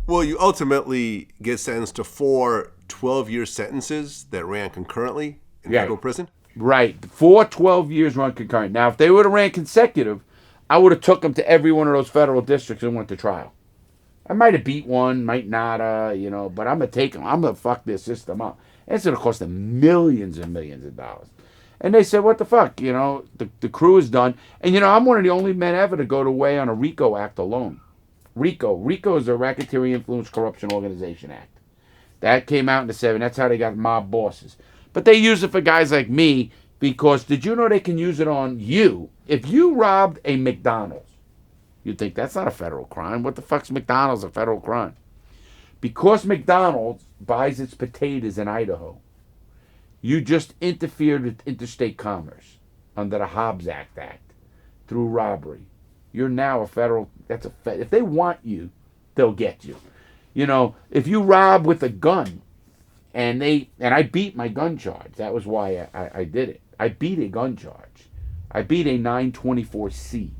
Well, you ultimately get sentenced to 4 12-year sentences that ran concurrently in federal prison? Right. 4 12 years run concurrent. Now, if they would have ran consecutive, I would have took them to every one of those federal districts and went to trial. I might have beat one, might not, but I'm going to take them. I'm going to fuck this system up. And it's going to cost them millions and millions of dollars. And they said, what the fuck? The crew is done. And, I'm one of the only men ever to go away on a RICO Act alone. RICO is a Racketeering Influence Corruption Organization Act. That came out in the 70s. That's how they got mob bosses. But they use it for guys like me because did you know they can use it on you? If you robbed a McDonald's, you'd think that's not a federal crime. What the fuck's McDonald's a federal crime? Because McDonald's buys its potatoes in Idaho, you just interfered with interstate commerce under the Hobbs Act through robbery. You're now a federal. If they want you, they'll get you. If you rob with a gun, and I beat my gun charge. That was why I did it. I beat a gun charge. I beat a 924C,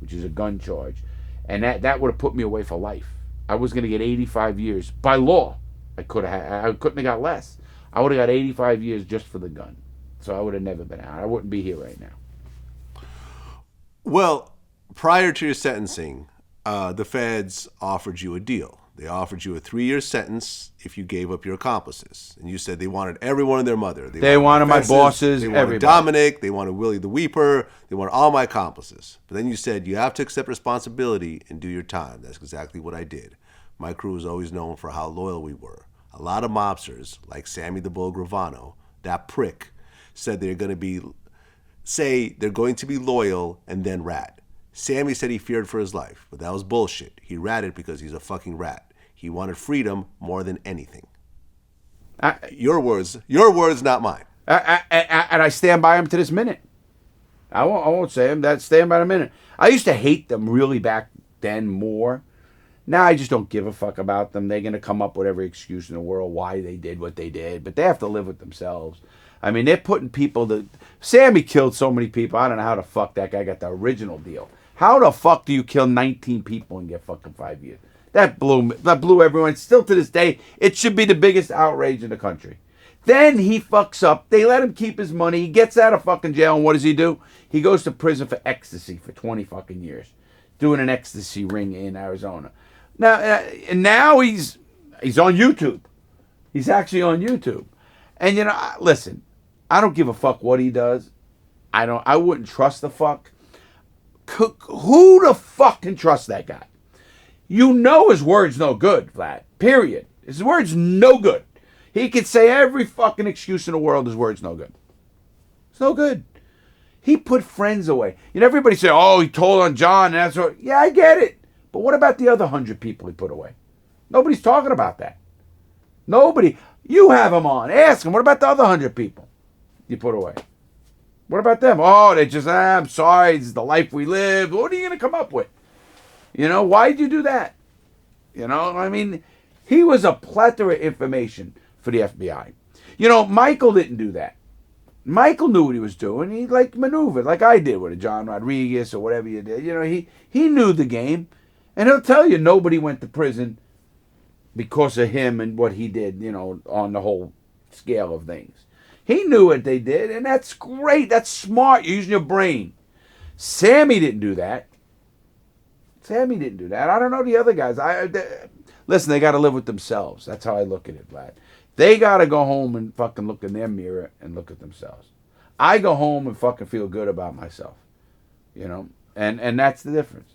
which is a gun charge, and that would have put me away for life. I was going to get 85 years by law. I couldn't have got less. I would have got 85 years just for the gun. So I would have never been out. I wouldn't be here right now. Well, prior to your sentencing, the feds offered you a deal. They offered you a 3-year sentence if you gave up your accomplices. And you said they wanted everyone and their mother. They wanted my bosses, they wanted everybody. Dominic, they wanted Willie the Weeper, they wanted all my accomplices. But then you said you have to accept responsibility and do your time. That's exactly what I did. My crew is always known for how loyal we were. A lot of mobsters, like Sammy the Bull Gravano, that prick, said they're going to be loyal and then rat. Sammy said he feared for his life, but that was bullshit. He ratted because he's a fucking rat. He wanted freedom more than anything. Your words, not mine. And I stand by him to this minute. I won't say him. Stand by the minute. I used to hate them really back then more. Now I just don't give a fuck about them. They're going to come up with every excuse in the world why they did what they did, but they have to live with themselves. I mean, they're putting people Sammy killed so many people. I don't know how the fuck that guy got the original deal. How the fuck do you kill 19 people and get fucking 5 years? That blew everyone. Still to this day, it should be the biggest outrage in the country. Then he fucks up. They let him keep his money. He gets out of fucking jail, and what does he do? He goes to prison for ecstasy for 20 fucking years, doing an ecstasy ring in Arizona. Now he's on YouTube. He's actually on YouTube. And listen, I don't give a fuck what he does. I wouldn't trust the fuck. Who the fuck can trust that guy? His word's no good, Vlad. Period. His word's no good. He could say every fucking excuse in the world. His word's no good. It's no good. He put friends away. Everybody say, oh, he told on John. And that's what. Yeah, I get it. But what about the other 100 people he put away? Nobody's talking about that. Nobody. You have them on. Ask them. What about the other 100 people you put away? What about them? Oh, they just, I'm sorry. It's the life we live. What are you going to come up with? Why'd you do that? I mean, he was a plethora of information for the FBI. Michael didn't do that. Michael knew what he was doing. He maneuvered like I did with a John Rodriguez or whatever you did. He knew the game. And he'll tell you nobody went to prison because of him and what he did, on the whole scale of things. He knew what they did, and that's great. That's smart. You're using your brain. Sammy didn't do that. I don't know the other guys. Listen, they got to live with themselves. That's how I look at it, Vlad. They got to go home and fucking look in their mirror and look at themselves. I go home and fucking feel good about myself. And that's the difference.